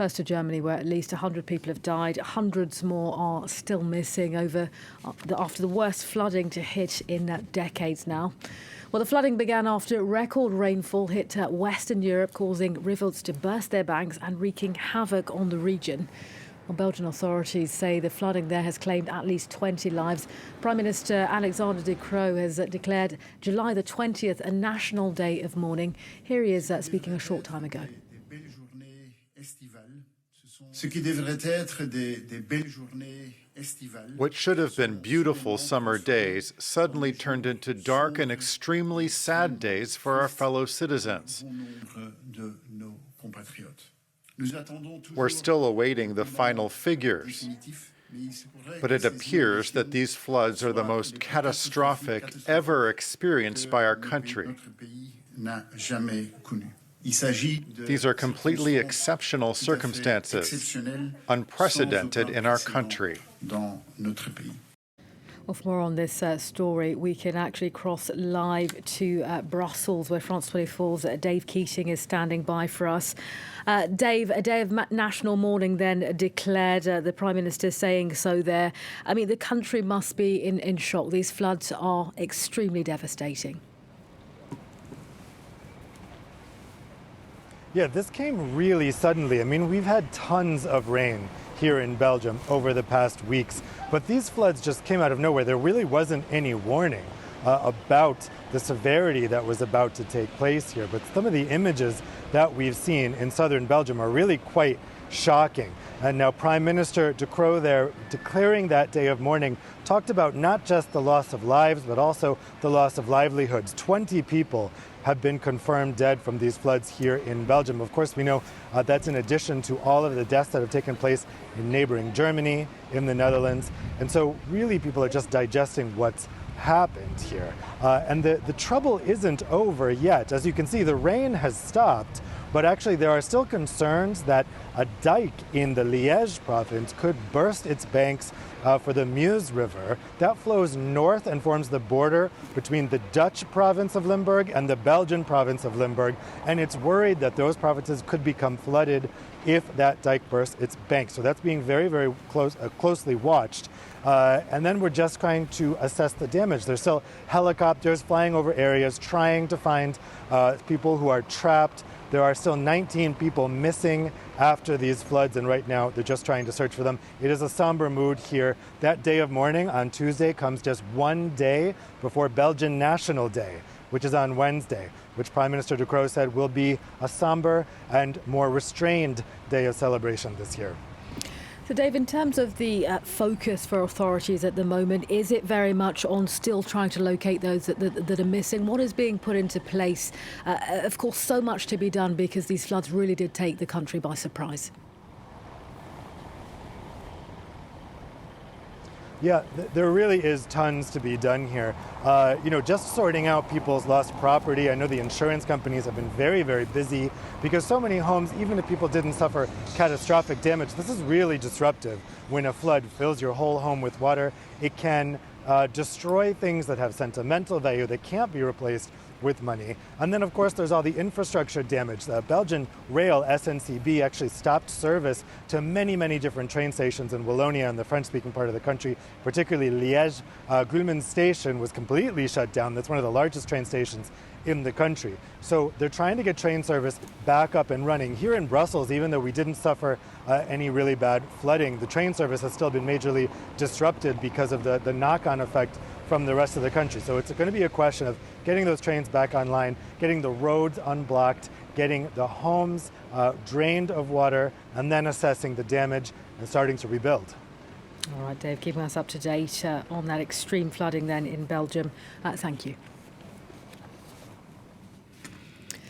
First to Germany, where at least 100 people have died. Hundreds more are still missing after the worst flooding to hit in decades now. Well, the flooding began after record rainfall hit Western Europe, causing rivers to burst their banks and wreaking havoc on the region. Well, Belgian authorities say the flooding there has claimed at least 20 lives. Prime Minister Alexander de Croo has declared July the 20th a national day of mourning. Here he is speaking a short time ago. What should have been beautiful summer days suddenly turned into dark and extremely sad days for our fellow citizens. We're still awaiting the final figures, but it appears that these floods are the most catastrophic ever experienced by our country. These are completely exceptional circumstances, unprecedented in our country. Well, for more on this story, we can actually cross live to Brussels, where France 24's Dave Keating is standing by for us. Dave, a day of national mourning then declared, the Prime Minister saying so there. I mean, the country must be in shock. These floods are extremely devastating. Yeah, this came really suddenly. I mean, we've had tons of rain here in Belgium over the past weeks, but these floods just came out of nowhere. There really wasn't any warning about the severity that was about to take place here, but some of the images that we've seen in southern Belgium are really quite shocking. And now Prime Minister de Croo there, declaring that day of mourning, talked about not just the loss of lives, but also the loss of livelihoods. 20 people have been confirmed dead from these floods here in Belgium. Of course, we know that's in addition to all of the deaths that have taken place in neighboring Germany, in the Netherlands. And so really people are just digesting what's happened here. And the trouble isn't over yet. As you can see, the rain has stopped, but actually there are still concerns that a dike in the Liège province could burst its banks for the Meuse River. That flows north and forms the border between the Dutch province of Limburg and the Belgian province of Limburg. And it's worried that those provinces could become flooded if that dike bursts its banks. So that's being very, very closely watched. And then we're just trying to assess the damage. There's still helicopters flying over areas trying to find people who are trapped. There are still 19 people missing after these floods, and right now they're just trying to search for them. It is a somber mood here. That day of mourning on Tuesday comes just one day before Belgian National Day, which is on Wednesday, which Prime Minister de Croo said will be a somber and more restrained day of celebration this year. So, Dave, in terms of the focus for authorities at the moment, is it very much on still trying to locate those that are missing? What is being put into place? Of course, so much to be done because these floods really did take the country by surprise. Yeah, there really is tons to be done here. Just sorting out people's lost property. I know the insurance companies have been very, very busy because so many homes, even if people didn't suffer catastrophic damage, this is really disruptive. When a flood fills your whole home with water, it can destroy things that have sentimental value that can't be replaced with money. And then, of course, there's all the infrastructure damage. Belgian Rail, SNCB, actually stopped service to many, many different train stations in Wallonia and the French-speaking part of the country, particularly Liège. Grumman Station was completely shut down. That's one of the largest train stations in the country. So they're trying to get train service back up and running. Here in Brussels, even though we didn't suffer any really bad flooding, the train service has still been majorly disrupted because of the knock-on effect from the rest of the country. So it's going to be a question of getting those trains back online, getting the roads unblocked, getting the homes drained of water, and then assessing the damage and starting to rebuild. All right, Dave, keeping us up to date on that extreme flooding then in Belgium. Thank you.